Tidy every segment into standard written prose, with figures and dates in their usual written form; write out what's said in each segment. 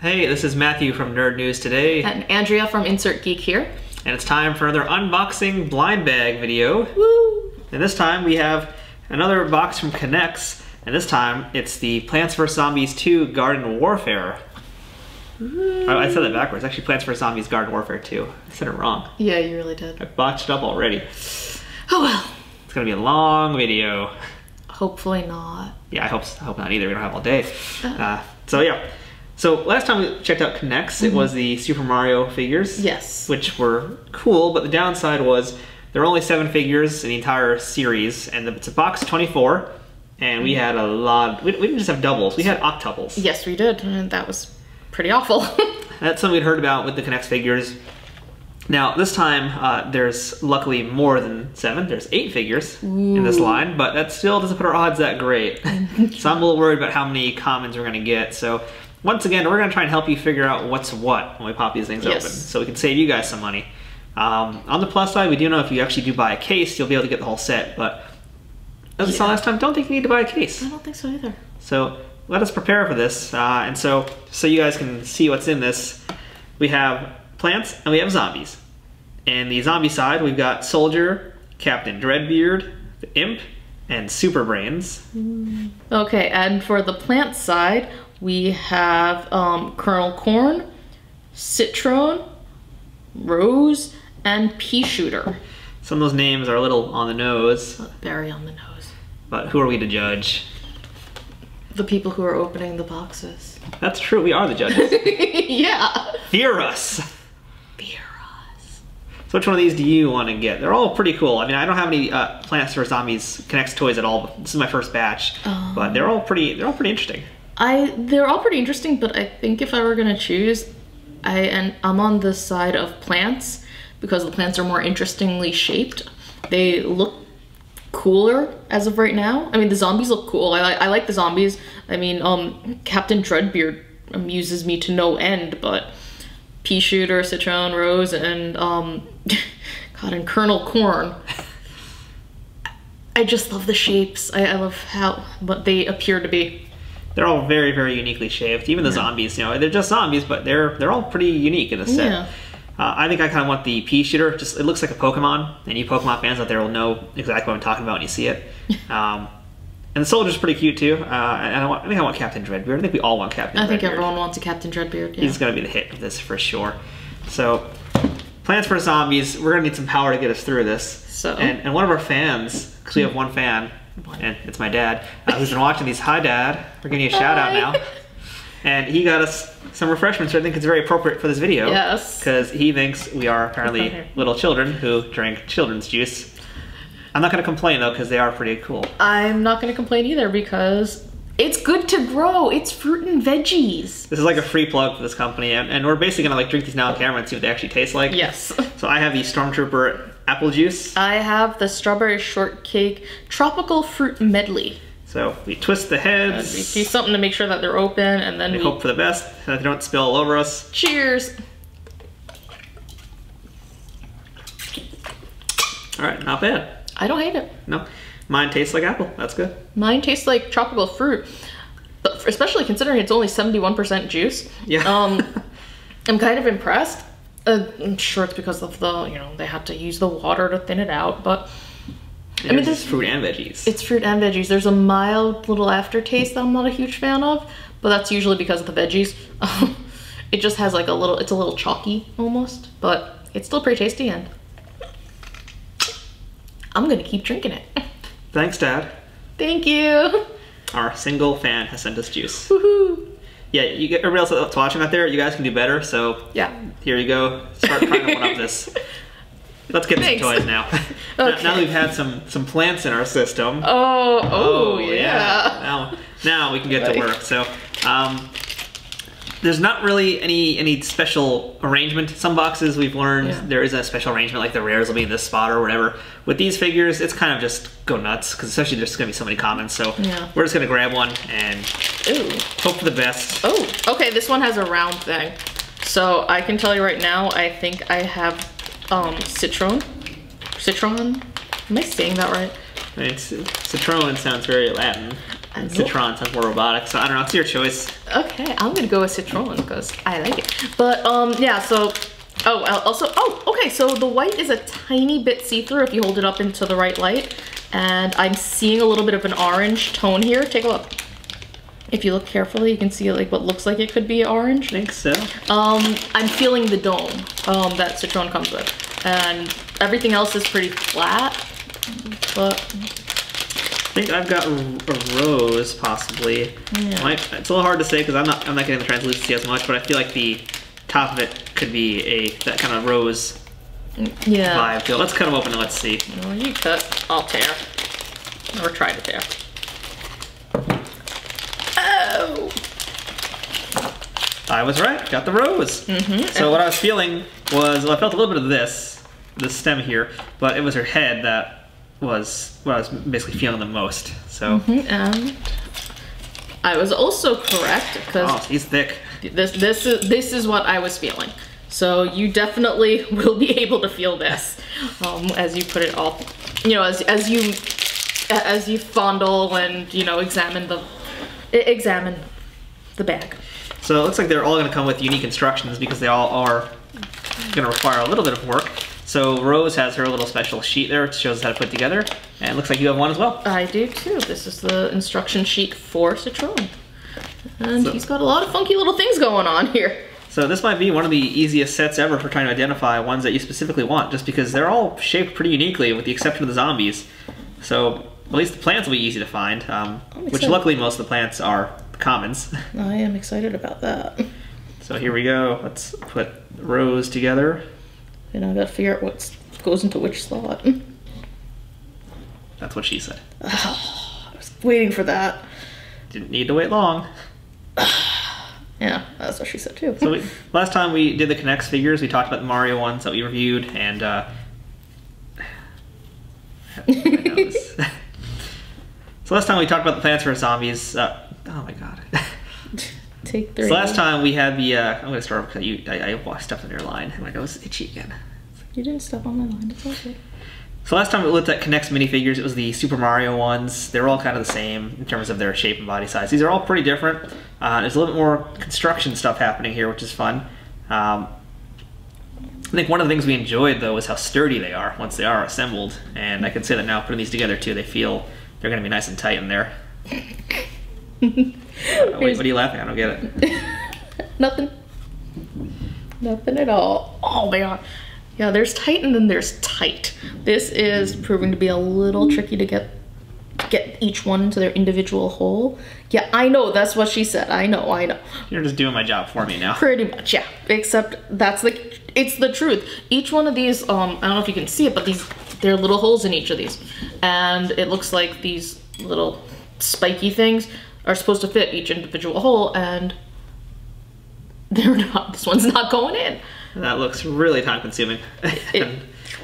Hey, this is Matthew from Nerd News Today. And Andrea from Insert Geek here. And it's time for another unboxing blind bag video. Woo! And this time we have another box from K'NEX, and this time it's the Plants vs. Zombies 2 Garden Warfare. I said that backwards. Actually, Plants vs. Zombies Garden Warfare 2. I said it wrong. Yeah, you really did. I botched up already. Oh well. It's gonna be a long video. Hopefully not. Yeah, I hope not either. We don't have all day. So last time we checked out K'NEX, it was the Super Mario figures. Yes. Which were cool, but the downside was there were only 7 figures in the entire series, and it's a box of 24, and we had a lot. We didn't just have doubles, we had octuples. Yes, we did, and that was pretty awful. That's something we'd heard about with the K'NEX figures. Now, this time, there's luckily more than 7. There's 8 figures in this line, but that still doesn't put our odds that great. So I'm a little worried about how many commons we're going to get. So once again, we're going to try and help you figure out what's what when we pop these things open, so we can save you guys some money. On the plus side, we do know if you actually do buy a case, you'll be able to get the whole set, but as we saw last time, don't think you need to buy a case. I don't think so either. So let us prepare for this, and so you guys can see what's in this, we have plants and we have zombies. And the zombie side, we've got Soldier, Captain Dreadbeard, the Imp, and Super Brains. Okay, and for the plant side, we have Colonel Corn, Citron, Rose, and Pea Shooter. Some of those names are a little on the nose. Very on the nose. But who are we to judge? The people who are opening the boxes. That's true, we are the judges. Yeah. Fear us. Fear us. So which one of these do you want to get? They're all pretty cool. I mean, I don't have any Plants vs. Zombies K'NEX toys at all. This is my first batch, but they're all pretty interesting. They're all pretty interesting, but I think if I were gonna choose, I'm on the side of plants because the plants are more interestingly shaped. They look cooler as of right now. I mean, the zombies look cool. I like the zombies. I mean, Captain Dreadbeard amuses me to no end, but Pea Shooter, Citron, Rose, and God, and Colonel Corn. I just love the shapes. I love what they appear to be. They're all very, very uniquely shaped. Even the zombies, you know, they're just zombies, but they're all pretty unique in the set. Yeah. I think I kind of want the Pea Shooter. Just it looks like a Pokemon, and you Pokemon fans out there will know exactly what I'm talking about when you see it. And the Soldier's pretty cute too. And I think I want Captain Dreadbeard. I think we all want Captain Dreadbeard. I think everyone wants a Captain Dreadbeard. Yeah. He's gonna be the hit of this for sure. So, Plants vs. Zombies. We're gonna need some power to get us through this. So. And one of our fans, because we have one fan, and it's my dad, who's been watching these. Hi, Dad. We're giving you a shout out now. And he got us some refreshments, so I think it's very appropriate for this video. Yes. Because he thinks we are apparently little children who drink children's juice. I'm not going to complain, though, because they are pretty cool. I'm not going to complain either, because it's good to grow. It's fruit and veggies. This is like a free plug for this company, and we're basically going to drink these now on camera and see what they actually taste like. Yes. So I have the Stormtrooper apple juice. I have the Strawberry Shortcake Tropical Fruit Medley. So we twist the heads. And we do something to make sure that they're open, and then we hope for the best, that they don't spill all over us. Cheers! All right, not bad. I don't hate it. No, mine tastes like apple. That's good. Mine tastes like tropical fruit, but especially considering it's only 71% juice. Yeah. I'm kind of impressed. I'm sure it's because of they had to use the water to thin it out, but I mean, there's fruit and veggies. It's fruit and veggies. There's a mild little aftertaste that I'm not a huge fan of, but that's usually because of the veggies. It just has like it's a little chalky almost, but it's still pretty tasty, and I'm gonna keep drinking it. Thanks, Dad. Thank you. Our single fan has sent us juice. Woohoo. Yeah, everybody else that's watching out there, you guys can do better, so yeah. Here you go. Start trying to one-up this. Let's get some toys now. Okay. Now that we've had some plants in our system. Oh yeah. Now we can get to work. So there's not really any special arrangement. Some boxes we've learned there is a special arrangement, like the rares will be in this spot or whatever. With these figures, it's kind of just go nuts, because especially there's gonna be so many commons. So we're just gonna grab one and hope for the best. Oh, okay, this one has a round thing. So I can tell you right now, I think I have Citron. Am I saying that right? Citron sounds very Latin. Citron sounds more robotic, so I don't know. It's your choice. Okay, I'm gonna go with Citron because I like it. But yeah, so okay, so the white is a tiny bit see-through if you hold it up into the right light, and I'm seeing a little bit of an orange tone here. Take a look. If you look carefully, you can see like what looks like it could be orange. I think so. I'm feeling the dome that Citron comes with, and everything else is pretty flat. But I think I've got a rose possibly. yeah. It's a little hard to say because I'm not getting the translucency as much, but I feel like the top of it could be that kind of rose vibe to it. Let's cut them open and let's see. Well, you cut, I'll tear, or try to tear. Oh! I was right. Got the rose. So what I was feeling was, well, I felt a little bit of this stem here, but it was her head that was what I was basically feeling the most. So. And I was also correct because he's thick. This is what I was feeling. So you definitely will be able to feel this as you put it all, you know, as you fondle and, you know, examine the bag. So it looks like they're all going to come with unique instructions because they all are going to require a little bit of work. So Rose has her little special sheet there. It shows us how to put together. And it looks like you have one as well. I do too. This is the instruction sheet for Citron. And he's got a lot of funky little things going on here. So this might be one of the easiest sets ever for trying to identify ones that you specifically want, just because they're all shaped pretty uniquely with the exception of the zombies. So at least the plants will be easy to find, which luckily most of the plants are commons. I am excited about that. So here we go. Let's put Rose together. And I've got to figure out what goes into which slot. That's what she said. I was waiting for that. Didn't need to wait long. Yeah, that's what she said too. So last time we did the Connects figures, we talked about the Mario ones that we reviewed, and so last time we talked about the Plants vs. Zombies. Oh my god. Take 3. So last time we had the, I'm going to start because I stepped on your line and my nose is itchy again. You didn't step on my line, it's okay. So last time we looked at Connects minifigures, it was the Super Mario ones. They were all kind of the same in terms of their shape and body size. These are all pretty different. There's a little bit more construction stuff happening here, which is fun. I think one of the things we enjoyed, though, was how sturdy they are once they are assembled. And I can say that now, putting these together, too, they're going to be nice and tight in there. Wait, what are you laughing at? I don't get it. Nothing. Nothing at all. Oh my god. Yeah, there's tight and then there's tight. This is proving to be a little tricky to get each one into their individual hole. Yeah, I know, that's what she said. I know. You're just doing my job for me now. Pretty much, yeah. Except it's the truth. Each one of these, I don't know if you can see it, but there are little holes in each of these. And it looks like these little spiky things are supposed to fit each individual hole, and they're not. This one's not going in. That looks really time consuming.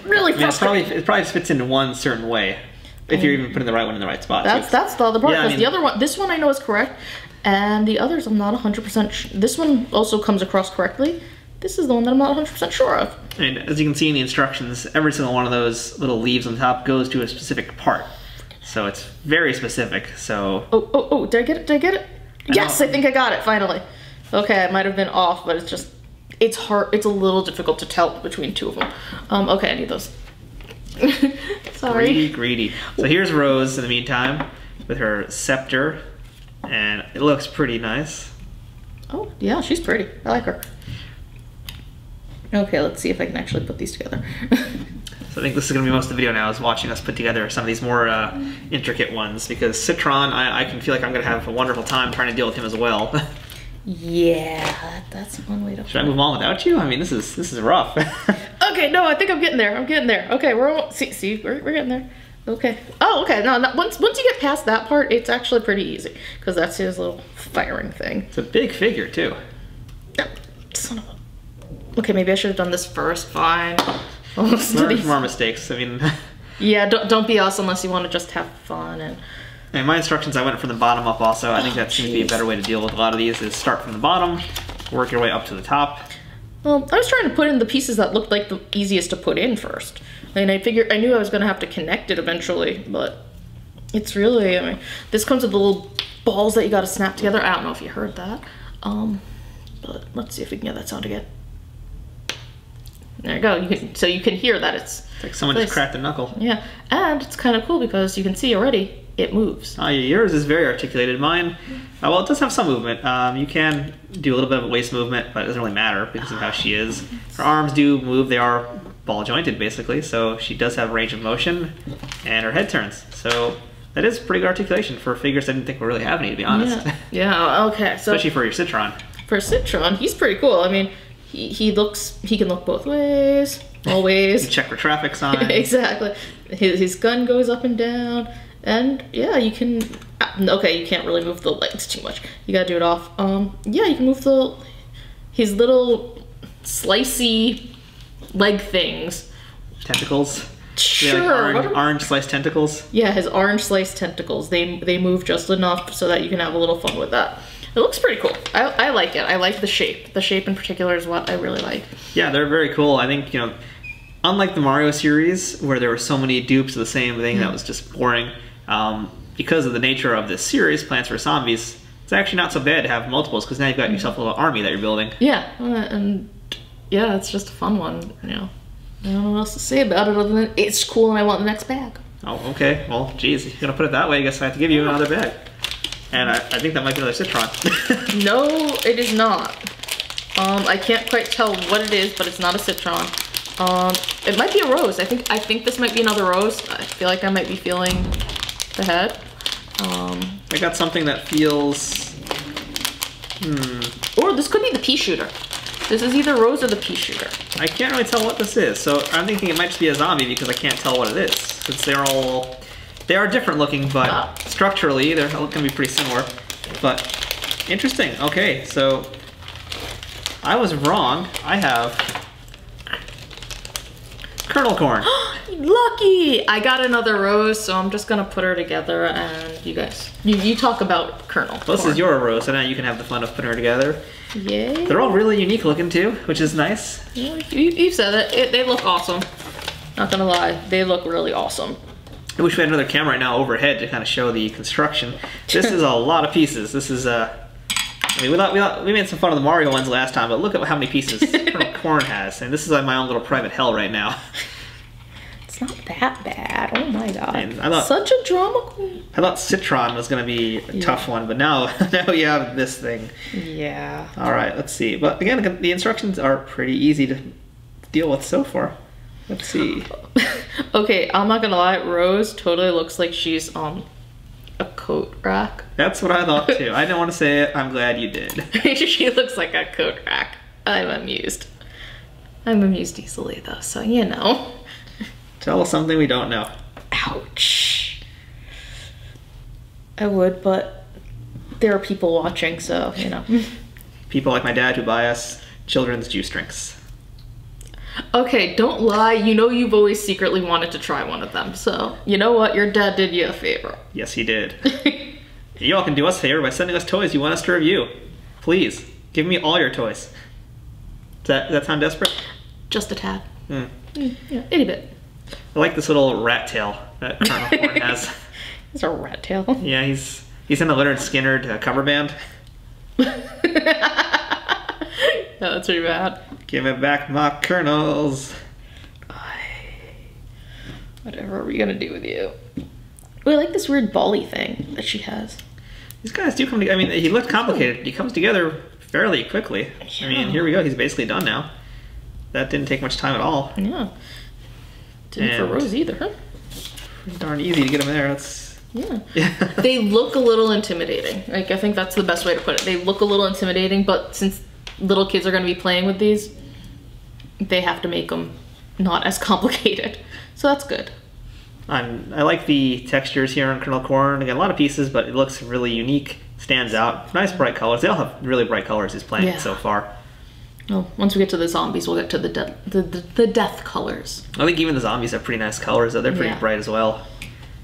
Really frustrating. It probably just fits into one certain way. If you're even putting the right one in the right spot. That's the other part, because the other one, this one I know is correct, and the others I'm not 100% sure. This one also comes across correctly. This is the one that I'm not 100% sure of. And as you can see in the instructions, every single one of those little leaves on top goes to a specific part. So it's very specific, so... Oh, did I get it? Yes, I think I got it, finally. Okay, I might have been off, but it's hard, it's a little difficult to tell between two of them. Okay, I need those. Sorry. Greedy. So here's Rose in the meantime, with her scepter, and it looks pretty nice. Oh, yeah, she's pretty. I like her. Okay, let's see if I can actually put these together. So I think this is going to be most of the video now, is watching us put together some of these more intricate ones, because Citron, I can feel like I'm going to have a wonderful time trying to deal with him as well. Yeah, that's one way to... Should I move on without you? I mean, this is rough. Okay, no, I think I'm getting there. Okay, we're almost... See, we're getting there. Okay. Oh, okay. No, once you get past that part, it's actually pretty easy, because that's his little firing thing. It's a big figure, too. Son of a... Okay, maybe I should have done this first. Fine. More mistakes. I mean... Yeah, don't be us unless you want to just have fun. And my instructions, I went from the bottom up also. I think that seems to be a better way to deal with a lot of these, is start from the bottom, work your way up to the top. Well, I was trying to put in the pieces that looked like the easiest to put in first. And I knew I was going to have to connect it eventually, but It's really, I mean, this comes with the little balls that you gotta snap together. I don't know if you heard that. But let's see if we can get that sound again. There you go. So you can hear that it's like someone just cracked a knuckle. Yeah, and it's kind of cool because you can see already it moves. Oh, yours is very articulated. Mine, well, it does have some movement. You can do a little bit of a waist movement, but it doesn't really matter because of how she is. Her arms do move. They are ball jointed basically, so she does have range of motion, and her head turns. So that is pretty good articulation for figures I didn't think we really have any, to be honest. Yeah. Okay. So especially for your Citron. For Citron, he's pretty cool. I mean, he can look both ways, always. You check for traffic signs. Exactly. His gun goes up and down, and yeah, you can. Okay, you can't really move the legs too much. You gotta do it off. Yeah, you can move his little slicey leg things. Tentacles. Sure. Like orange sliced tentacles. Yeah, his orange sliced tentacles. They move just enough so that you can have a little fun with that. It looks pretty cool. I like it. I like the shape. The shape in particular is what I really like. Yeah, they're very cool. I think, you know, unlike the Mario series where there were so many dupes of the same thing that was just boring, because of the nature of this series, Plants vs. Zombies, it's actually not so bad to have multiples because now you've got yourself a little army that you're building. Yeah, and yeah, it's just a fun one, you know. I don't know what else to say about it other than it's cool and I want the next bag. Oh, okay. Well, geez, if you're going to put it that way, I guess I have to give you another bag. And I think that might be another Citron. No, it is not. I can't quite tell what it is, but it's not a Citron. It might be a rose. I think this might be another rose. I feel like I might be feeling the head. I got something that feels... Or this could be the pea shooter. This is either rose or the pea shooter. I can't really tell what this is, so I'm thinking it might just be a zombie because I can't tell what it is. Since they are different looking, but structurally they're going to be pretty similar. But interesting. Okay, so I was wrong. I have kernel corn. Lucky! I got another rose, so I'm just gonna put her together, and you guys, you talk about kernel. Well, this is your rose, so now you can have the fun of putting her together. Yay! They're all really unique looking too, which is nice. Yeah, you said it. They look awesome. Not gonna lie, they look really awesome. I wish we had another camera right now overhead to kind of show the construction. This is a lot of pieces. This is I mean, we made some fun of the Mario ones last time, but look at how many pieces Kernel Corn has, and this is like my own little private hell right now. It's not that bad. Oh my god! And I thought, such a drama queen. I thought Citron was going to be a tough one, but now you have this thing. Yeah. All right, let's see. But again, the instructions are pretty easy to deal with so far. Let's see. Okay, I'm not gonna lie. Rose totally looks like she's on a coat rack. That's what I thought too. I didn't want to say it. I'm glad you did. She looks like a coat rack. I'm amused. I'm amused easily though, so you know. Tell us something we don't know. Ouch. I would, but there are people watching, so you know. People like my dad who buy us children's juice drinks. Okay, don't lie. You know you've always secretly wanted to try one of them, so you know what? Your dad did you a favor. Yes, he did. You all can do us a favor by sending us toys you want us to review. Please, give me all your toys. Does that sound desperate? Just a tad. Yeah, itty bit. I like this little rat tail that Kernel Corn has. It's a rat tail. Yeah, he's in the Leonard Skinner cover band. Yeah, that's pretty bad. Give it back my kernels. Whatever are we gonna do with you? Oh, I like this weird bally thing that she has. These guys do come together. I mean, he looked complicated. He comes together fairly quickly. Yeah. I mean, here we go. He's basically done now. That didn't take much time at all. Yeah. Didn't for Rose either, huh? Darn easy to get him there. That's... Yeah. They look a little intimidating. Like, I think that's the best way to put it. They look a little intimidating, but since little kids are going to be playing with these, they have to make them not as complicated. So that's good. I like the textures here on Kernel Corn. Again, a lot of pieces, but it looks really unique. Stands out. Nice bright colors. They all have really bright colors he's playing so far. Well, once we get to the zombies, we'll get to the death colors. I think even the zombies have pretty nice colors, though. They're pretty bright as well.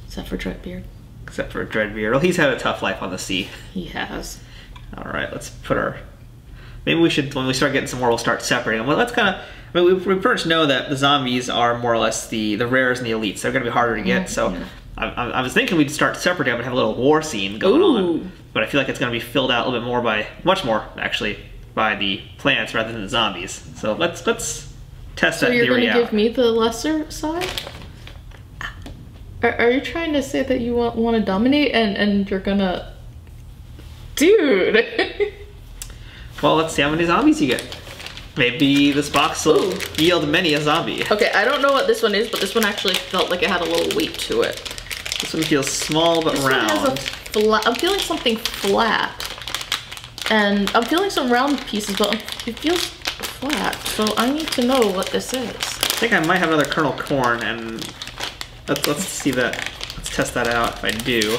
Except for Dreadbeard. Except for Dreadbeard. Well, he's had a tough life on the sea. He has. All right, let's put our... Maybe we should, when we start getting some more, we'll start separating them. Well, that's kind of... I mean, we pretty much know that the zombies are more or less the rares and the elites. They're going to be harder to get, so I was thinking we'd start separate and have a little war scene going on, but I feel like it's going to be filled out a little bit more by, much more actually, by the plants rather than the zombies. So let's test that theory out. So you're going to give me the lesser side? Are you trying to say that you want to dominate and you're going to... Dude! Well, let's see how many zombies you get. Maybe this box will yield many a zombie. Okay, I don't know what this one is, but this one actually felt like it had a little weight to it. This one feels small but round. One has a flat, I'm feeling something flat. And I'm feeling some round pieces, but it feels flat. So I need to know what this is. I think I might have another kernel corn, and let's see that. Let's test that out if I do.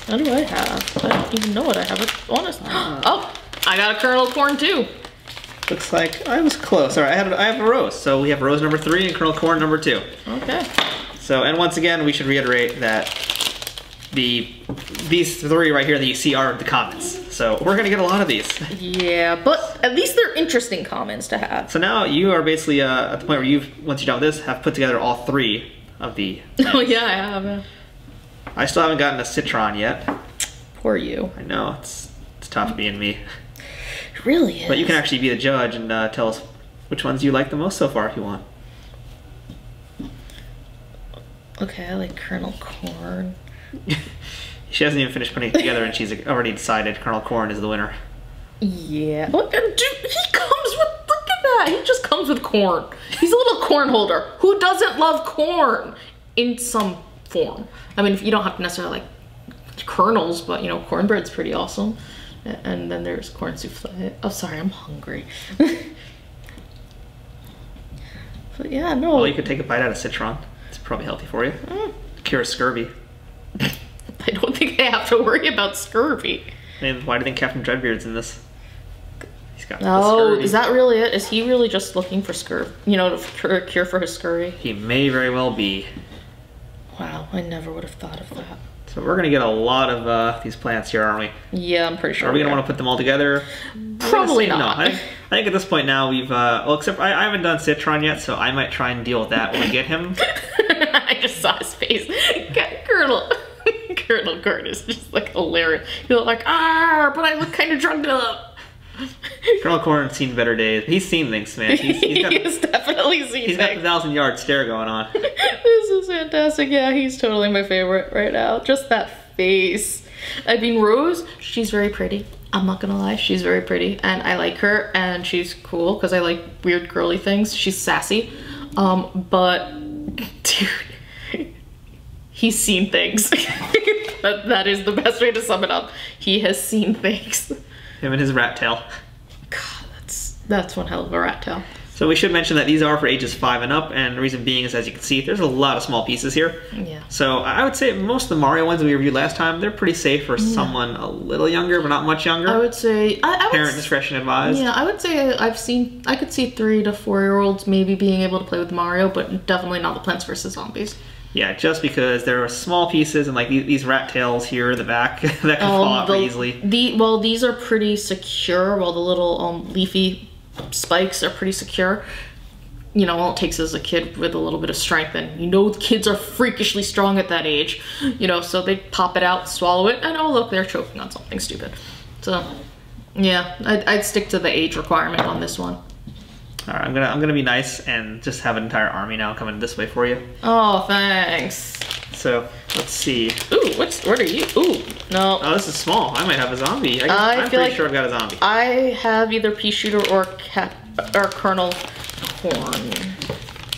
What do I have? I don't even know what I have. Honestly. Oh, I got a kernel corn too. Looks like I was close. All right, I have a rose. So we have rose number 3 and kernel corn number 2. Okay. So, and once again, we should reiterate that these 3 right here that you see are the commons. So we're gonna get a lot of these. Yeah, but at least they're interesting commons to have. So now you are basically at the point where once you're done with this, have put together all 3 of the plants. Oh yeah, I have. I still haven't gotten a citron yet. Poor you. I know, it's tough being me. It really is. But you can actually be the judge and tell us which ones you like the most so far if you want. Okay, I like kernel corn. She hasn't even finished putting it together and she's already decided kernel corn is the winner. Yeah. Look, dude, he comes with, look at that. He just comes with corn. He's a little corn holder. Who doesn't love corn in some form? I mean, if you don't have to necessarily like kernels, but you know, cornbread's pretty awesome. And then there's corn souffle. Oh, sorry, I'm hungry. But yeah, no. Well, you could take a bite out of citron. It's probably healthy for you. Cure scurvy. I don't think I have to worry about scurvy. And why do you think Captain Dreadbeard's in this? He's got scurvy. Is that really it? Is he really just looking for scurvy? You know, to cure for his scurvy? He may very well be. Wow, I never would have thought of that. So we're gonna get a lot of these plants here, aren't we? Yeah, I'm pretty sure. Are we gonna want to put them all together? Probably not. No, I think at this point now we've, well, except I haven't done Citron yet, so I might try and deal with that when we get him. I just saw his face. Colonel Corn is just like hilarious. He's like, but I look kind of drunk up. Colonel Corn's seen better days. He's seen things, man. He's definitely seen things. He's got the 1,000-yard stare going on. This is fantastic. Yeah, he's totally my favorite right now. Just that face. I mean, Rose, she's very pretty. I'm not gonna lie, she's very pretty. And I like her, and she's cool, because I like weird girly things. She's sassy. But, dude, he's seen things. that is the best way to sum it up. He has seen things. Him and his rat tail. God, that's one hell of a rat tail. So we should mention that these are for ages 5 and up, and the reason being is, as you can see, there's a lot of small pieces here. Yeah. So I would say most of the Mario ones we reviewed last time, they're pretty safe for someone a little younger, but not much younger. I would say... Parent discretion advised. Yeah, I would say I could see 3 to 4-year-olds maybe being able to play with Mario, but definitely not the Plants vs. Zombies. Yeah, just because there are small pieces and like these rat tails here in the back that can fall out very easily. These are pretty secure, while the little leafy spikes are pretty secure. You know, all it takes is a kid with a little bit of strength, and you know kids are freakishly strong at that age. You know, so they pop it out, swallow it, and oh look, they're choking on something stupid. So, yeah, I'd stick to the age requirement on this one. All right, I'm gonna be nice and just have an entire army now coming this way for you. Oh, thanks. So let's see. Ooh, what are you? Ooh, no. Oh, this is small. I might have a zombie. I'm pretty sure I've got a zombie. I have either pea shooter or kernel corn.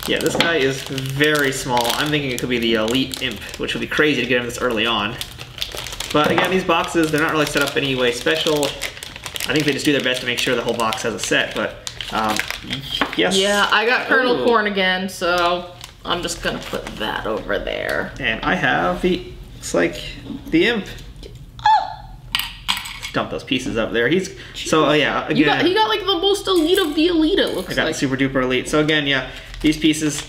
Yeah, this guy is very small. I'm thinking it could be the elite imp, which would be crazy to get him this early on. But again, these boxes, they're not really set up any way special. I think they just do their best to make sure the whole box has a set, but yes. Yeah, I got kernel corn again, so I'm just gonna put that over there. And I have looks like the imp. Let's dump those pieces up there. Yeah, again. He got like the most elite of the elite, it looks like. I got the super duper elite. So again, yeah, these pieces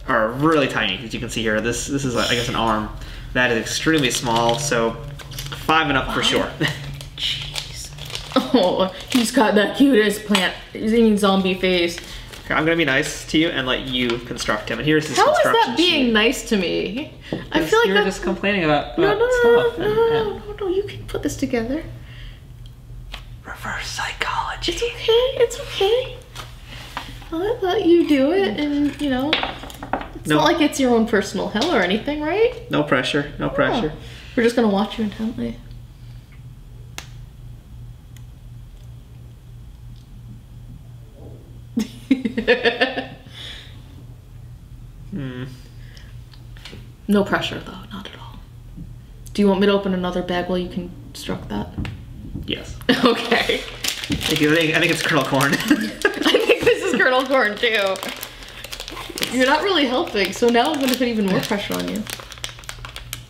are really tiny, as you can see here. This is, I guess, an arm. That is extremely small, so 5 and up for sure. Oh, he's got that cutest plant zombie face. Here, I'm gonna be nice to you and let you construct him. And here's his How is construction that being sheet. nice to me? I feel like you're that's... just complaining about No, stuff. no, you can put this together. Reverse psychology. It's okay, it's okay. I'll let you do it, and you know, it's not like it's your own personal hell or anything, right? No pressure, no pressure. We're just gonna watch you intently. No pressure though, not at all. Do you want me to open another bag while you construct that? Yes. Okay. I think it's kernel corn. I think this is kernel corn too. You're not really helping, so now I'm gonna put even more pressure on you.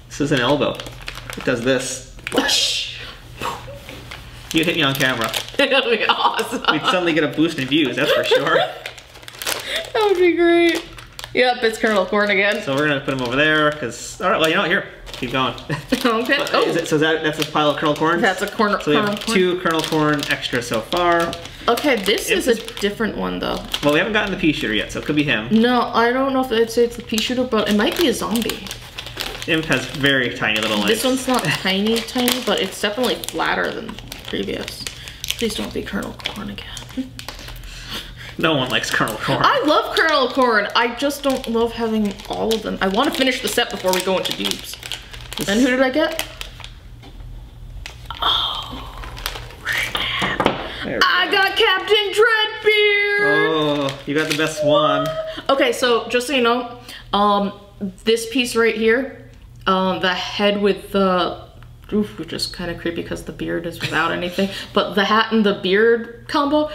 This is an elbow. It does this. You hit me on camera. That would be awesome. We'd suddenly get a boost in views, that's for sure. That would be great. Yep, it's kernel corn again. So we're gonna put him over there, because, all right, well, you know what, here, keep going. Okay. Oh. That's a pile of kernel corn? That's a kernel corn. So we have 2 kernel corn extra so far. Okay, this is a different one though. Well, we haven't gotten the pea shooter yet, so it could be him. No, I don't know if I'd say it's the pea shooter, but it might be a zombie. Imp has very tiny little legs. This one's not tiny, but it's definitely flatter than previous. Please don't be kernel corn again. No one likes kernel corn. I love kernel corn. I just don't love having all of them. I want to finish the set before we go into dupes. And who did I get? Oh, I got Captain Dreadbeard. Oh, you got the best one. Okay, so just so you know, this piece right here, the head with the, which is kind of creepy because the beard is without anything, but the hat and the beard combo,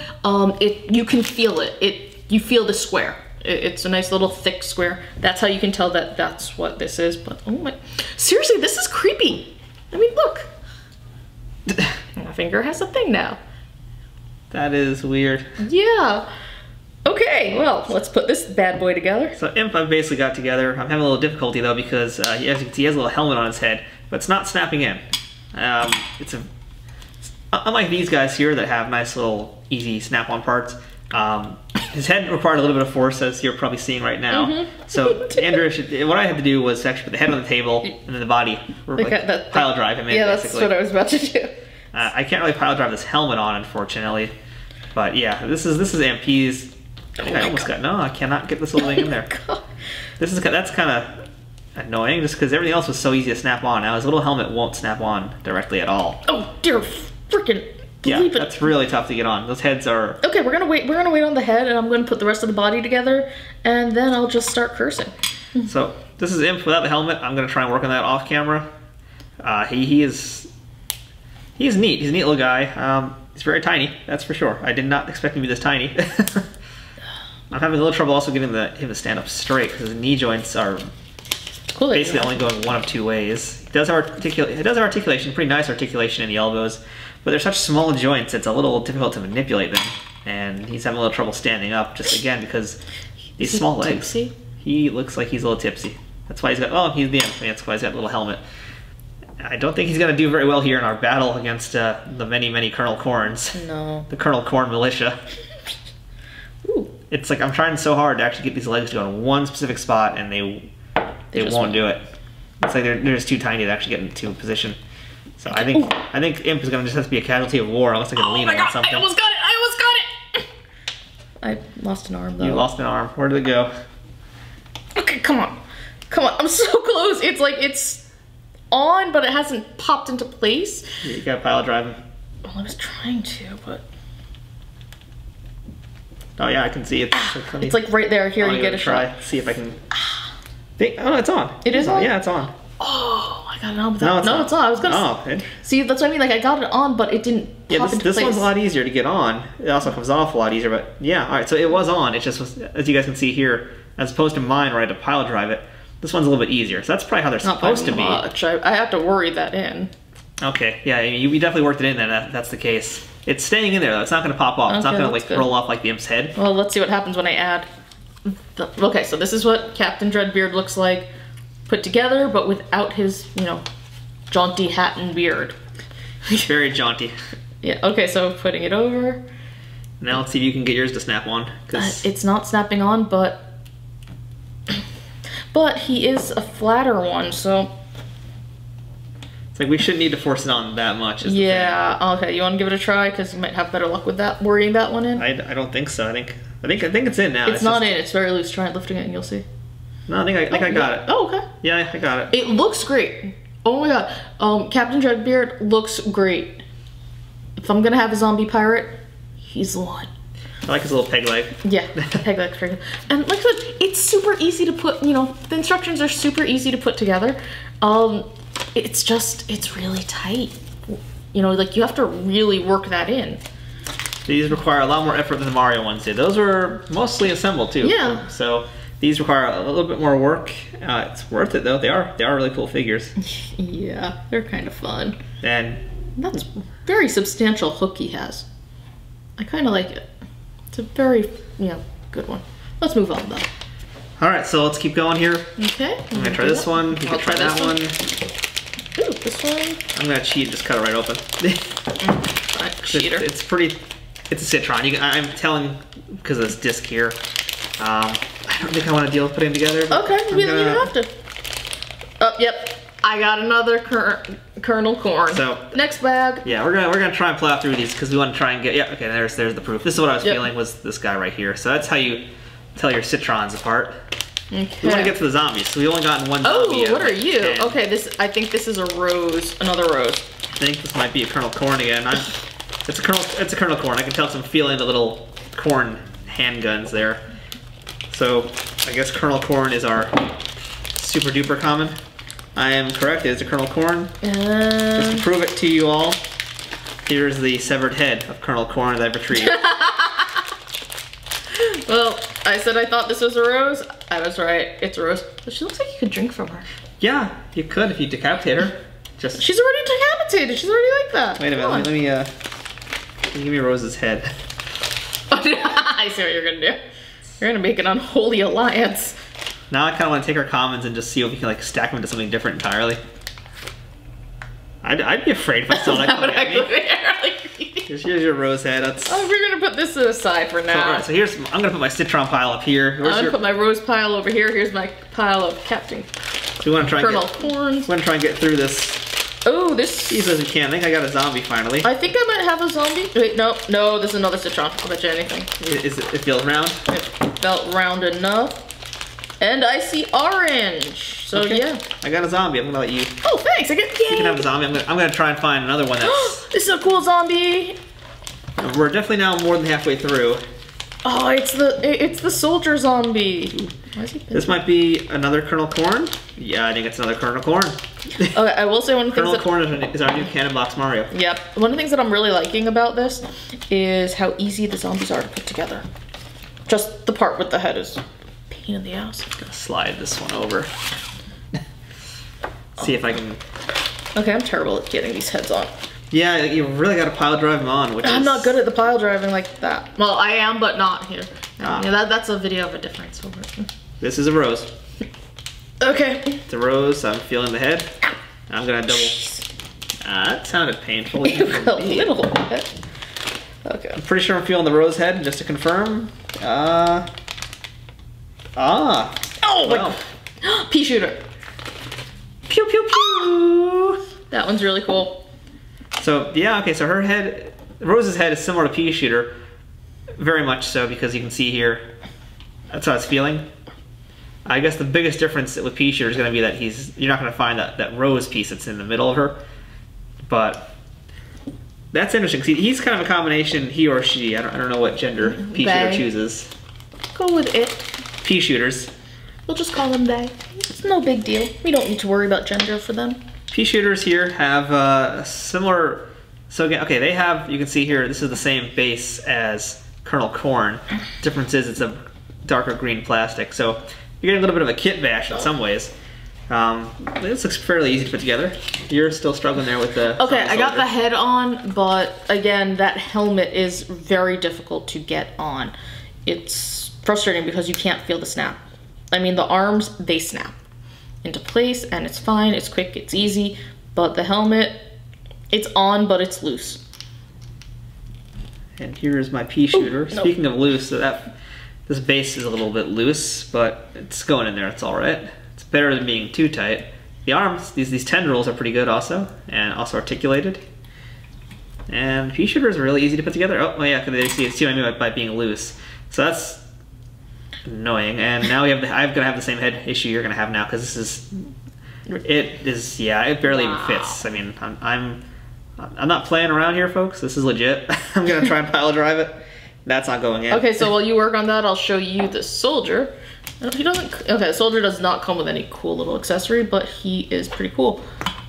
you can feel it. You feel the square. It's a nice little thick square. That's how you can tell that that's what this is, but oh my, seriously, this is creepy. I mean, look. My finger has a thing now. That is weird. Yeah. Okay, well, let's put this bad boy together. So Imp I've basically got together. I'm having a little difficulty though because as you can see, he has a little helmet on his head, but it's not snapping in. Unlike these guys here that have nice little easy snap-on parts, his head required a little bit of force, as you're probably seeing right now. So Andrew, what I had to do was actually put the head on the table and then the body, pile drive him in. Yeah, basically. That's what I was about to do. I can't really pile drive this helmet on, unfortunately. But yeah, this is MP's. I think I almost got, no, I cannot get this little thing in there. That's kind of annoying, just because everything else was so easy to snap on. Now his little helmet won't snap on directly at all. Oh dear, freaking! Yeah, that's really tough to get on. Those heads are. Okay, we're gonna wait. We're gonna wait on the head, and I'm gonna put the rest of the body together, and then I'll just start cursing. So this is Imp without the helmet. I'm gonna try and work on that off camera. He's neat. He's a neat little guy. He's very tiny, that's for sure. I did not expect him to be this tiny. I'm having a little trouble also getting him to stand up straight because his knee joints are basically only going one of 2 ways. He does have articulation, pretty nice articulation in the elbows, but they're such small joints it's a little difficult to manipulate them. And he's having a little trouble standing up, just again because these small legs. Tipsy? He looks like he's a little tipsy. That's why he's got, oh, he's the Imp. That's why he's got a little helmet. I don't think he's going to do very well here in our battle against the many, many Kernel Corns. No. The Kernel Corn militia. Ooh. It's like I'm trying so hard to actually get these legs to go in one specific spot, and they won't do it. It's like they're just too tiny to actually get into a position. So I think Imp is going to just have to be a casualty of war unless I can lean on something. I almost got it! I lost an arm though. You lost an arm. Where did it go? Okay, come on. Come on, I'm so close. It's like it's on, but it hasn't popped into place. Yeah, you gotta pile drive him. Well, I was trying to, but... Oh yeah, I can see it. It's like right there. Here, you get a shot. See if I can... Oh, it's on. It is on? Yeah, it's on. Oh, I got it on. No, it's on. I was gonna... Oh, see, that's what I mean. Like, I got it on, but it didn't pop into place. This one's a lot easier to get on. It also comes off a lot easier, but yeah. All right, so it was on. It just was, as you guys can see here, as opposed to mine where I had to pile drive it, this one's a little bit easier. So that's probably how they're supposed to be. I have to worry that in. Okay, yeah, you definitely worked it in then. That's the case. It's staying in there though. It's not going to pop off. It's not going to like roll off like the Imp's head. Well, let's see what happens when I add. Okay, so this is what Captain Dreadbeard looks like put together, but without his, jaunty hat and beard. Very jaunty. Yeah. Okay, so putting it over, Now let's see if you can get yours to snap on. It's not snapping on, but he is a flatter one, so it's like we shouldn't need to force it on that much. Yeah. Okay. You want to give it a try because you might have better luck with that. Worrying that one in. I don't think so. I think it's in now. It's not in. It's very loose. Try lifting it and you'll see. No, I think I got it. Oh, okay. Yeah, I got it. It looks great. Oh my god. Captain Dreadbeard looks great. If I'm gonna have a zombie pirate, he's the one. I like his little peg leg. Yeah, peg leg's pretty good. And like I said, it's super easy to put, the instructions are super easy to put together. It's really tight. Like you have to really work that in. These require a lot more effort than the Mario ones did. Those were mostly assembled too. Yeah. So these require a little bit more work. It's worth it though. They are really cool figures. Yeah, they're kind of fun. And that's very substantial hook he has. I kind of like it. It's a very, good one. Let's move on though. All right, so let's keep going here. Okay. I'm gonna try this one. You can try that one. Ooh, this one. I'm gonna cheat and just cut it right open. Cheater. It's a Citron. I'm telling because of this disc here. I don't think I want to deal with putting them together. Okay, maybe you don't have to. Oh, yep. I got another Colonel Corn. So next bag. Yeah, we're gonna try and plow through these because we want to try and get. Yeah, okay. There's the proof. This is what I was feeling was this guy right here. So that's how you tell your Citrons apart. Okay. We want to get to the zombies. So we only gotten one zombie. Oh, what are you? Okay, I think this is a rose. Another rose. I think this might be a Colonel Corn again. It's a Colonel Corn. I can tell I'm feeling the little corn handguns there. So I guess Colonel Corn is our super duper common. I am correct. It is a Colonel Corn. Just to prove it to you all, here's the severed head of Colonel Corn that I've retrieved. Well, I said I thought this was a rose. I was right. It's a rose. But she looks like you could drink from her. Yeah, you could if you decapitate her. She's already decapitated. She's already like that. Wait a minute. Let me give me Rose's head. I see what you're gonna do. You're gonna make an unholy alliance. Now I kind of want to take our commons and just see if we can like stack them into something different entirely. I'd be afraid if I saw that coming at me. Here's your rose head. We're gonna put this to the side for now. So, all right, so I'm gonna put my Citron pile up here. I'm gonna put my rose pile over here. Here's my pile of Captain we want to try Colonel Corns. We want to try and get through this. Oh, this. Easy as we can. I think I got a zombie finally. I think I might have a zombie. Wait, no, this is another Citron. I'll bet you anything. It feels round. It felt round enough. And I see orange. So okay. Yeah. I got a zombie. I'm gonna let you. Oh, thanks. You can have a zombie. I'm gonna try and find another one that's. This is a cool zombie. We're definitely now more than halfway through. Oh, it's the soldier zombie. Why is he this might be another Colonel Corn. Yeah, I think it's another Colonel Corn. Okay, I will say one of the things Colonel Corn is our new Cannon Box Mario. Yep. One of the things that I'm really liking about this is how easy the zombies are to put together. Just the part with the head is a pain in the ass. I'm gonna slide this one over. See if I can. Okay, I'm terrible at getting these heads on. Yeah, you really got to pile drive them on, I'm not good at the pile driving like that. Well, I am, but not here. Ah. Yeah, that's a video of a difference. This is a rose. Okay. It's a rose. I'm feeling the head. I'm gonna double. That sounded painful. A little bit. Okay. I'm pretty sure I'm feeling the rose head. Just to confirm. Oh well. Pea shooter. Pew pew pew. That one's really cool. So yeah, okay. So her head, Rose's head, is similar to Pea Shooter, very much so because you can see here. That's how it's feeling. I guess the biggest difference with Pea Shooter is going to be that you're not going to find that rose piece that's in the middle of her, but that's interesting. See, he's kind of a combination, he or she. I don't know what gender Pea Shooter chooses. Go with it. Pea Shooters. We'll just call them they. It's no big deal. We don't need to worry about gender for them. Pea Shooters here have similar. So again, okay, they have. You can see here. This is the same base as Colonel Corn. Difference is it's a darker green plastic. So you're getting a little bit of a kit bash in some ways. This looks fairly easy to put together. You're still struggling there with the. Okay, I got the head on, but again, that helmet is very difficult to get on. It's frustrating because you can't feel the snap. I mean, the arms, they snap into place and it's fine, it's quick, it's easy, but the helmet, it's on, but it's loose. And here's my pea shooter. Ooh, no. Speaking of loose, this base is a little bit loose, but it's going in there. It's all right. It's better than being too tight. The arms, these tendrils are pretty good also, and also articulated. And pea shooter is really easy to put together. Oh yeah, see what I mean by being loose. So that's annoying. And now I'm gonna have the same head issue you're gonna have now, because it barely even fits. I mean, I'm not playing around here, folks. This is legit. I'm gonna try and pile drive it. That's not going in. Okay, so while you work on that, I'll show you the soldier. He doesn't. Okay, the soldier does not come with any cool little accessory, but he is pretty cool.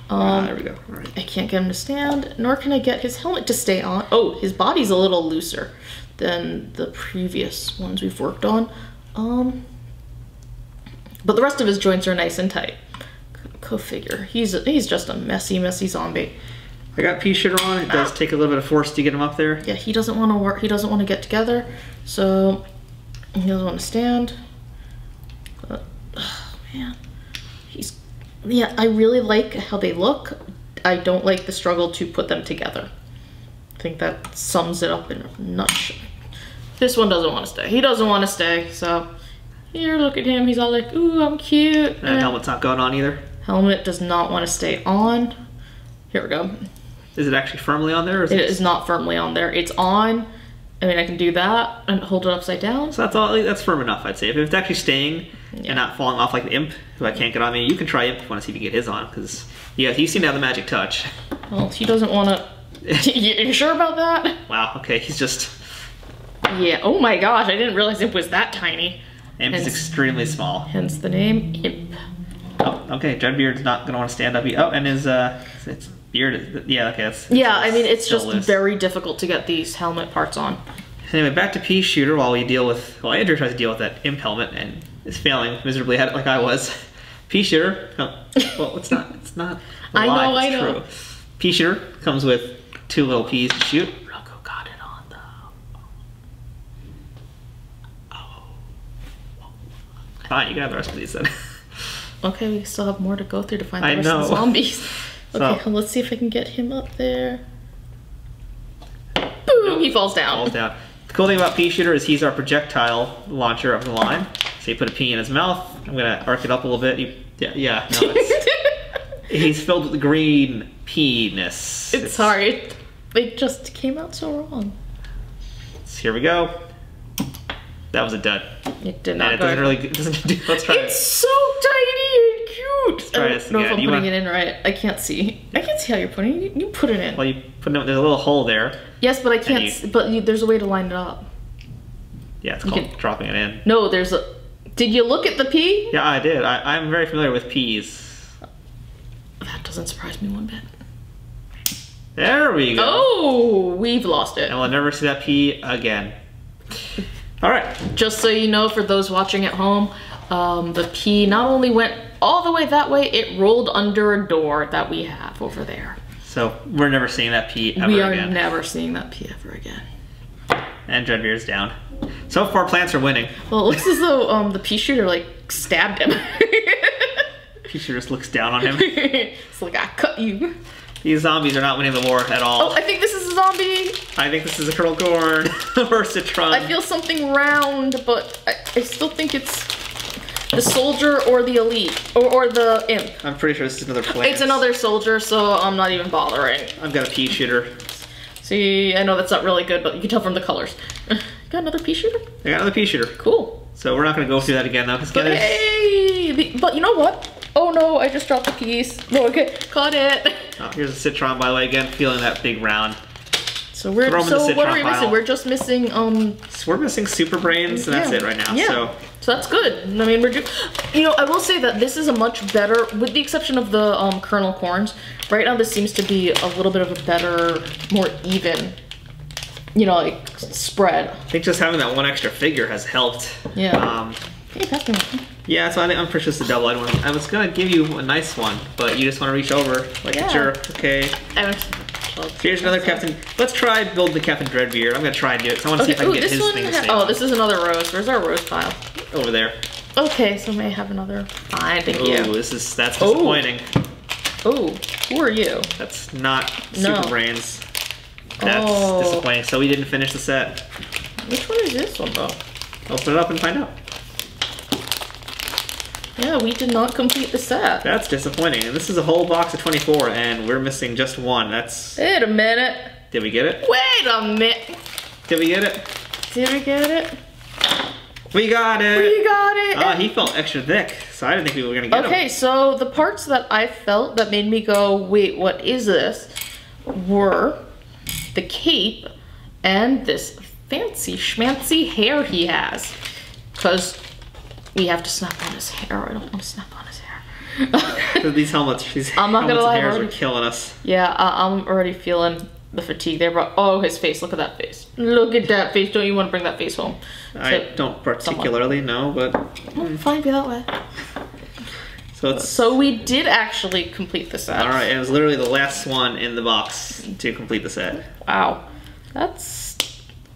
There we go. All right. I can't get him to stand, nor can I get his helmet to stay on. Oh, his body's a little looser than the previous ones we've worked on. But the rest of his joints are nice and tight. Go figure. He's just a messy zombie. I got pea shooter on. It does take a little bit of force to get him up there. Yeah, he doesn't want to work. He doesn't want to get together, so he doesn't want to stand. But, oh, man, yeah. I really like how they look. I don't like the struggle to put them together. I think that sums it up in a nutshell. This one doesn't want to stay. He doesn't want to stay. So here, look at him. He's all like, "Ooh, I'm cute." And helmet's not going on either. Helmet does not want to stay on. Here we go. Is it actually firmly on there? Or it is not firmly on there. It's on. I mean, I can do that and hold it upside down. So that's firm enough, I'd say. If it's actually staying and not falling off like the imp, who I can't get on me, you can try imp if you want to see if you can get his on, because yeah, he seemed to have the magic touch. Well, he doesn't want to. You sure about that? Wow. Okay, he's just. Yeah. Oh my gosh, I didn't realize imp was that tiny. Imp is extremely small. Hence the name imp. Oh, okay. Dreadbeard's not gonna want to stand up. Oh, and his it's beard. Yeah. Okay. That's. Yeah. I mean, it's just loose. very difficult to get these helmet parts on. Anyway, back to pea shooter while we deal with. Well, Andrew tries to deal with that imp helmet and is failing miserably at it like I was. Pea shooter. Oh, well, it's not. It's not. Alive, I know. True. Pea shooter comes with 2 little peas to shoot. Rocco got it on the. Oh. Fine, you can have the rest of these then. Okay, we still have more to go through to find the rest know. of the zombies. Okay, So, let's see if I can get him up there. Boom! He falls down. Falls down. The cool thing about pea shooter is he's our projectile launcher of the line. So you put a pea in his mouth. I'm gonna arc it up a little bit. No, he's filled with green pea-ness. It's sorry. It just came out so wrong. So here we go. That was a dud. It did not. And it doesn't do. Let's try It's so tiny and cute. Let's try this I don't know again. if I'm putting it in right. I can't see. I can't see how you're putting it. You put it in. Well, you put it. There's a little hole there. Yes, but I can't. There's a way to line it up. Yeah, it's called dropping it in. No, there's a. Did you look at the pea? Yeah, I did. I'm very familiar with peas. That doesn't surprise me one bit. There we go. Oh, we've lost it. And we'll never see that pea again. All right. Just so you know, for those watching at home, the pea not only went all the way that way, it rolled under a door that we have over there. So we're never seeing that pea ever again. We are never seeing that pea ever again. And Dreadbeard's down. So far, plants are winning. Well, it looks as though the pea shooter like stabbed him. Pea shooter just looks down on him. It's like, I cut you. These zombies are not winning the war at all. Oh, I think this is a zombie. I think this is a kernel corn or citron. I feel something round, but I still think it's the soldier or the elite or the imp. I'm pretty sure this is another plant. It's another soldier, so I'm not even bothering. I've got a pea shooter. See, I know that's not really good, but you can tell from the colors. Got another pea shooter? I got another pea shooter. Cool. So we're not going to go through that again, though. But hey! But you know what? Oh no, I just dropped the piece. Oh, okay, caught it. Oh, here's a citron, by the way. Again, feeling that big round. So what are we missing? We're just missing So we're missing super brains, and that's it right now. Yeah. So that's good. I mean, I will say that this is a much better, with the exception of the kernel corns. Right now, this seems to be a little bit of a better, more even, like spread. I think just having that one extra figure has helped. Yeah. Hey, pass me one. Yeah, so I'm pretty sure it's a double. I was gonna give you a nice one, but you just want to reach over like a jerk. Okay. Here's another Captain. Let's try build the Captain Dreadbeard. I'm gonna try and do it. So I want to see if I can get his thing to stay on. This is another rose. Where's our rose pile? Over there. Okay, so may I have another? Fine, thank you. Oh, that's disappointing. Oh, who are you? That's not super brains. That's disappointing. So we didn't finish the set. Which one is this one, though? Open it up and find out. Yeah, we did not complete the set. That's disappointing. And this is a whole box of 24, and we're missing just one. That's... Wait a minute. Did we get it? Wait a minute. Did we get it? Did we get it? We got it! We got it! He felt extra thick, so I didn't think we were gonna get him. Okay, so the parts that I felt that made me go, wait, what is this? Were the cape and this fancy schmancy hair he has. Because we have to snap on his hair. I don't want to snap on his hair. These helmets, I'm not gonna lie, hairs are killing us. Yeah, I'm already feeling the fatigue there, but oh, his face, look at that face. Look at that face. Don't you want to bring that face home? I don't particularly know, but... Fine, be that way. So we did actually complete the set. Alright, it was literally the last one in the box to complete the set. Wow. That's...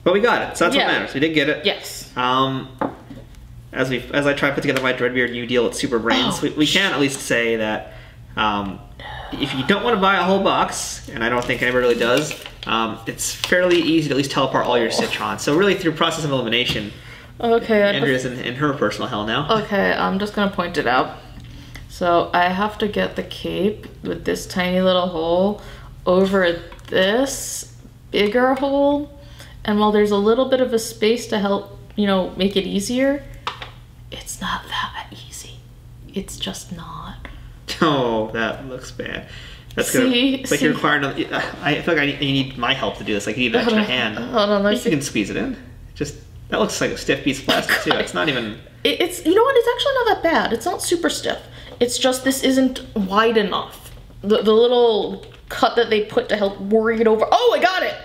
But we got it, so that's what matters. We did get it. Yes. As I try to put together my Dreadbeard new deal at Super Brains, we can at least say that if you don't want to buy a whole box, and I don't think anybody really does, it's fairly easy to at least tell apart all your Citrons. So really through process of elimination, Andrea's in her personal hell now. Okay, I'm just going to point it out. So I have to get the cape with this tiny little hole over this bigger hole. And while there's a little bit of a space to help, you know, make it easier, it's not that easy. It's just not. Oh, that looks bad. That's good. It's like you're requiring. I feel like you need my help to do this. Like you need an extra hand. Hold on, you can squeeze it in. Just that looks like a stiff piece of plastic too. It's not even. It's you know what? It's actually not that bad. It's not super stiff. It's just this isn't wide enough. The little cut that they put to help worry it over. Oh, I got it.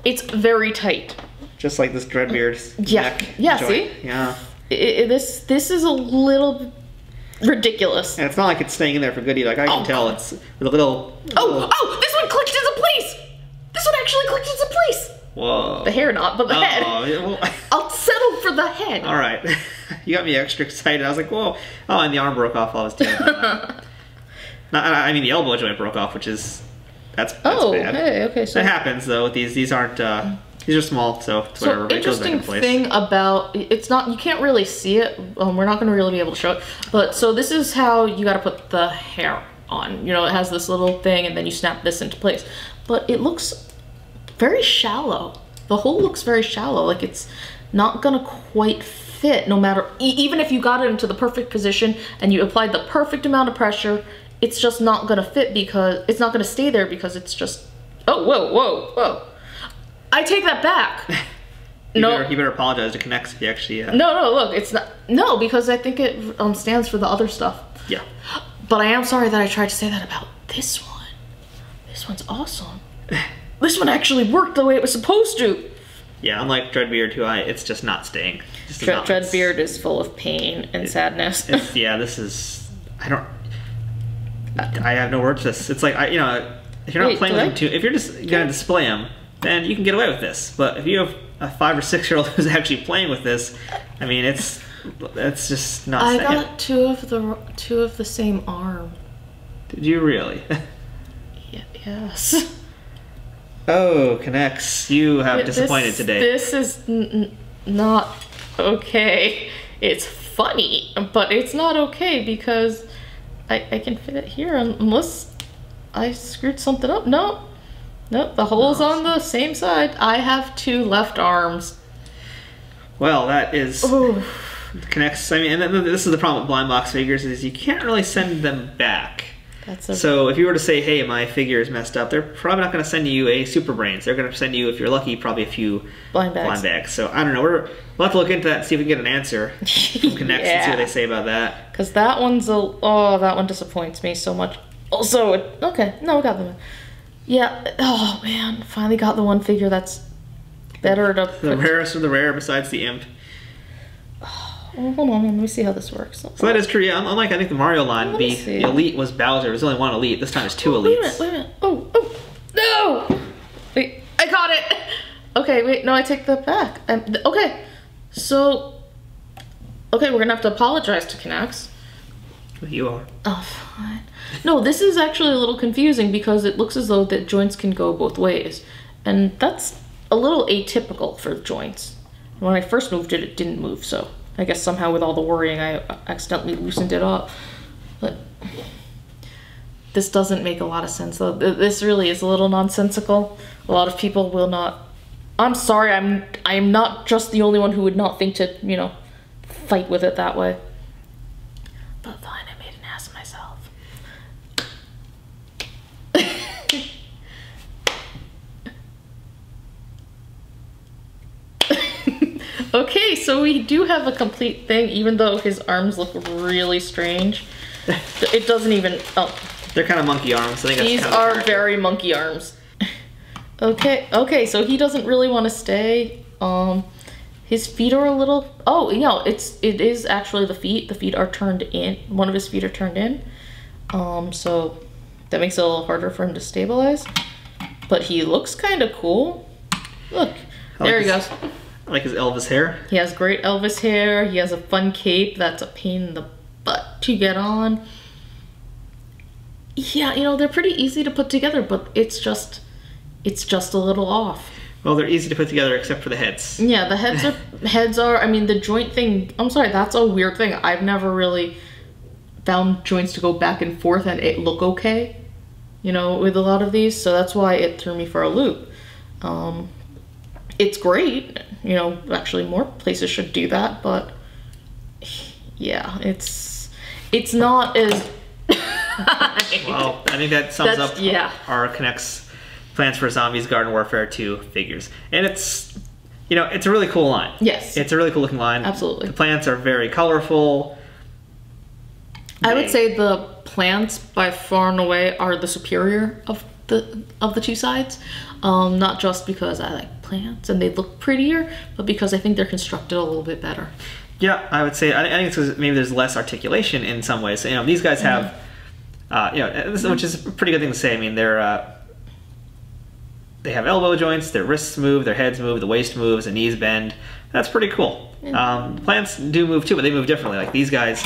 It's very tight. Just like this Dreadbeard's neck. Yeah. Joint. See. Yeah. This is a little ridiculous. And it's not like it's staying in there for good either. Like I can tell it's with a little. Oh! This one clicked into place. This one actually clicked into place. Whoa. The hair not, but the head. Well, I'll settle for the head. All right. You got me extra excited. I was like, whoa. Oh, and the arm broke off while I was doing that. I mean, the elbow joint broke off, which is that's bad. Okay. So that happens though. These aren't. These are small, so it's whatever. It goes back in place. Interesting thing about it's not. You can't really see it. We're not going to really be able to show it. But so this is how you got to put the hair on. You know, it has this little thing, and then you snap this into place. But it looks very shallow. The hole looks very shallow. Like it's not gonna quite fit, no matter even if you got it into the perfect position and you applied the perfect amount of pressure. It's just not gonna fit because it's not gonna stay there because it's just. Oh, whoa. I take that back. You better apologize to Connects if you actually. No, look, it's not. No, because I think it stands for the other stuff. Yeah. But I am sorry that I tried to say that about this one. This one's awesome. This one actually worked the way it was supposed to. Yeah, unlike Dreadbeard, it's just not staying. Dreadbeard is full of pain and sadness. This is. I have no words for this. It's like if you're not playing with them too, if you're just gonna display them, then you can get away with this. But if you have a 5 or 6 year old who's actually playing with this, I mean, it's just not. I got two of the same arm. Did you really? Yes. Oh, Connects, you have disappointed today. This is not okay. It's funny, but it's not okay because I can fit it here unless I screwed something up. Nope, the hole's on the same side. I have 2 left arms. Well, that is Connects. I mean, and this is the problem with blind box figures is you can't really send them back. So if you were to say, hey, my figure is messed up, they're probably not going to send you a Super Brains. They're going to send you, if you're lucky, probably a few blind bags. So I don't know. We'll have to look into that and see if we can get an answer from Connects and see what they say about that. Because that one's that one disappoints me so much. Also, okay, no, we got them. Yeah, oh man, finally got the one figure that's better to put. The rarest of the rare besides the Imp. Oh, hold on, let me see how this works. So that is true, yeah. Unlike, I think, the Mario line, the Elite was Bowser. There's only one Elite. This time it's 2 Elites. Wait a minute. Oh, no! Wait, I got it! Okay, wait, no, I take that back. Okay, so... Okay, we're gonna have to apologize to Connects. You are. Oh, fine. No, this is actually a little confusing because it looks as though the joints can go both ways. And that's a little atypical for joints. When I first moved it, it didn't move, so I guess somehow with all the worrying I accidentally loosened it up. But this doesn't make a lot of sense though. This really is a little nonsensical. A lot of people will not... I'm sorry, I'm not just the only one who would not think to, you know, fight with it that way. But fine, I made an ass of myself. Okay, so we do have a complete thing, even though his arms look really strange. It doesn't even... Oh. They're kind of monkey arms. I think that's These kind of are very monkey arms. Okay, so he doesn't really want to stay. His feet are a little... Oh, you know, it is actually the feet. The feet are turned in. One of his feet are turned in. So that makes it a little harder for him to stabilize. But he looks kind of cool. Look, there he goes. I like his Elvis hair. He has great Elvis hair. He has a fun cape that's a pain in the butt to get on. Yeah, you know, they're pretty easy to put together, but it's just a little off. Well, they're easy to put together except for the heads. Yeah, the heads are, I mean, the joint thing, I'm sorry, that's a weird thing. I've never really found joints to go back and forth and it look okay, you know, with a lot of these, so that's why it threw me for a loop. It's great, you know, actually more places should do that, but yeah, it's not as... Well, I think that sums up our Connects Plants vs. Zombies Garden Warfare 2 figures. And it's, you know, it's a really cool line. Yes. It's a really cool looking line. Absolutely. The plants are very colorful. I would say the plants by far and away are the superior of the two sides. Not just because I like plants and they look prettier, but because I think they're constructed a little bit better. Yeah, I would say, I think it's because maybe there's less articulation in some ways. You know, these guys have, you know, which is a pretty good thing to say. I mean, they have elbow joints, their wrists move, their heads move, the waist moves, the knees bend. That's pretty cool. Plants do move too, but they move differently. Like these guys,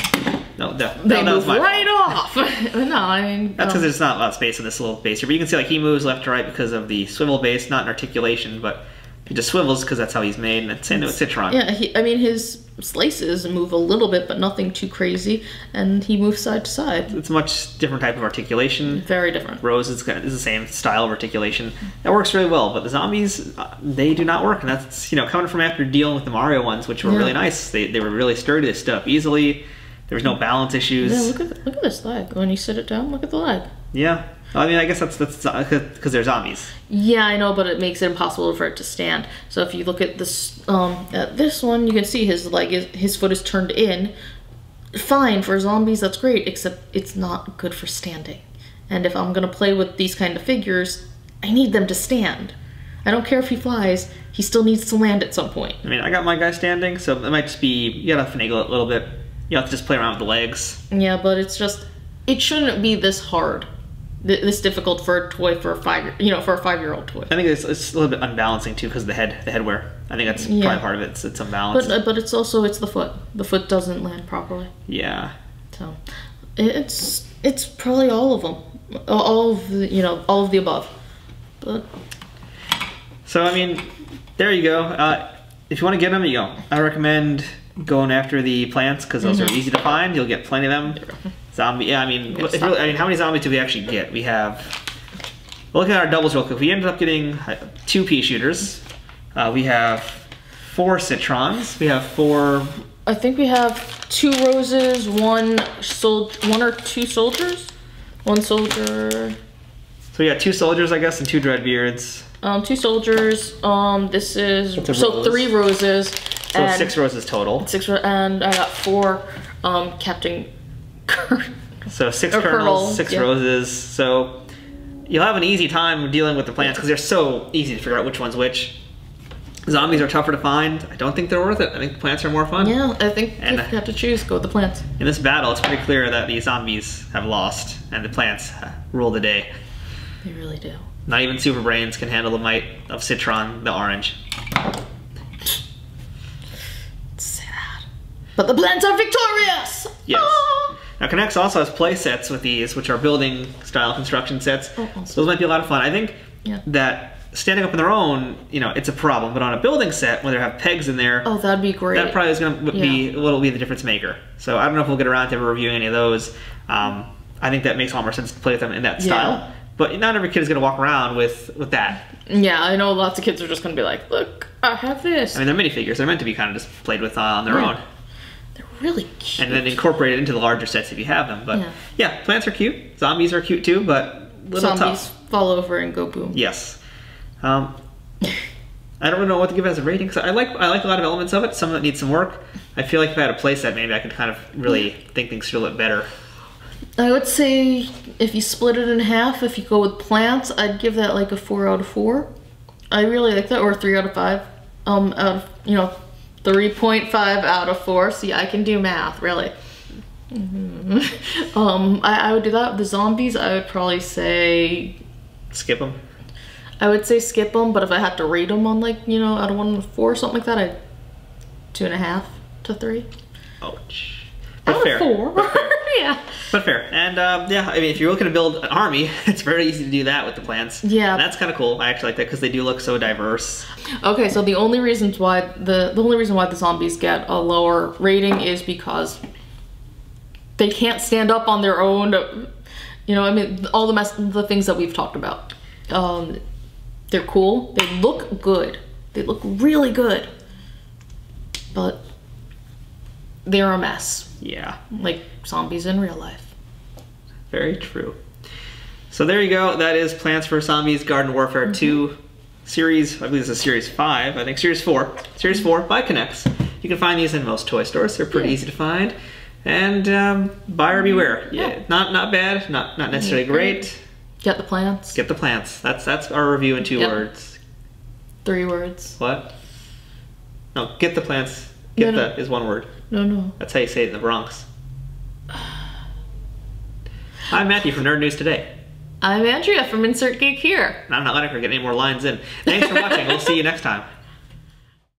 they move right off. No, I mean... That's because there's not a lot of space in this little base here. But you can see like he moves left to right because of the swivel base, not an articulation, but he just swivels because that's how he's made, and it's Nitendo Citron. Yeah, I mean, his slices move a little bit, but nothing too crazy, and he moves side to side. It's a much different type of articulation. Very different. Rose is the same style of articulation. That works really well, but the zombies, they do not work, and that's, you know, coming from after dealing with the Mario ones, which were really nice. They were really sturdy, they stood up easily, there was no balance issues. Yeah, look at this leg. When you sit it down, look at the leg. Yeah. I mean, I guess that's because they're zombies. Yeah, I know, but it makes it impossible for it to stand. So if you look at this one, you can see his leg his foot is turned in. Fine for zombies, that's great, except it's not good for standing. And if I'm gonna play with these kind of figures, I need them to stand. I don't care if he flies; he still needs to land at some point. I mean, I got my guy standing, so it might just be you gotta finagle it a little bit. You have to just play around with the legs. Yeah, but it shouldn't be this hard. This difficult for a toy for a 5-year-old toy. I think it's a little bit unbalancing too because the headwear. I think that's probably part of it. It's unbalanced. But it's also the foot. The foot doesn't land properly. Yeah. So it's probably all of them, all of the above. But so I mean, there you go. If you want to get them, you go. I recommend going after the plants because those are easy to find. You'll get plenty of them. Zombie, yeah, I mean, how many zombies do we actually get? We have, we'll look at our doubles real quick. We ended up getting 2 pea shooters. We have 4 citrons. We have 4... I think we have 2 roses, 1 or 2 soldiers? 1 soldier... So we got 2 soldiers, I guess, and 2 dreadbeards. 2 soldiers, this is... So 3 roses. So 6 roses total. And I got 4 Captain... So 6 kernels, 6 roses. So you'll have an easy time dealing with the plants because they're so easy to figure out which one's which. Zombies are tougher to find. I don't think they're worth it. I think the plants are more fun. Yeah, I think if you have to choose, go with the plants. In this battle, it's pretty clear that the zombies have lost and the plants rule the day. They really do. Not even Super Brains can handle the might of Citron, the orange. Sad. But the plants are victorious! Yes. Ah! Now, Connects also has play sets with these, which are building style construction sets. So those might be a lot of fun. I think that standing up on their own, you know, it's a problem. But on a building set, when they have pegs in there, Oh, that'd be great. that probably is going to be what'll be the difference maker. So I don't know if we'll get around to ever reviewing any of those. I think that makes a lot more sense to play with them in that style. But not every kid is going to walk around with that. Yeah, I know lots of kids are just going to be like, look, I have this. I mean, they're minifigures. They're meant to be kind of just played with on their own. They're really cute. And then incorporated into the larger sets if you have them. But yeah, plants are cute. Zombies are cute too, but a little Zombies tough. fall over and go boom. Yes. I don't really know what to give it as a rating, because I like a lot of elements of it. Some of it needs some work. I feel like if I had a playset, maybe I could kind of really think things through a little bit better. I would say if you split it in half, if you go with plants, I'd give that like a 4 out of 4. I really like that, or 3 out of 5. Out of, 3.5 out of 4. See, I can do math, really. I would do that. The zombies, I would probably say... Skip them? I would say skip them, but if I had to rate them on like, out of 1 to 4 or something like that, I'd 2.5 to 3. Ouch. Out of 4. Yeah. But fair. And yeah, I mean, if you're looking to build an army, it's very easy to do that with the plants. Yeah. And that's kind of cool. I actually like that because they do look so diverse. Okay, so the only reason why the zombies get a lower rating is because they can't stand up on their own. I mean, all the things that we've talked about. They're cool. They look good. They look really good. But they're a mess. Yeah. Like zombies in real life. Very true. So there you go. That is Plants vs. Zombies Garden Warfare 2 series. I believe this is series 5. I think series 4. Series 4 by K'NEX. You can find these in most toy stores. They're pretty easy to find. And buyer beware. Yeah. Not bad. Not necessarily great. Get the plants. Get the plants. That's our review in 2 words. 3 words. What? No, get the plants. Get the is 1 word. No. That's how you say it in the Bronx. I'm Matthew from Nerd News Today. I'm Andrea from Insert Geek Here. And I'm not letting her get any more lines in. Thanks for watching. We'll see you next time.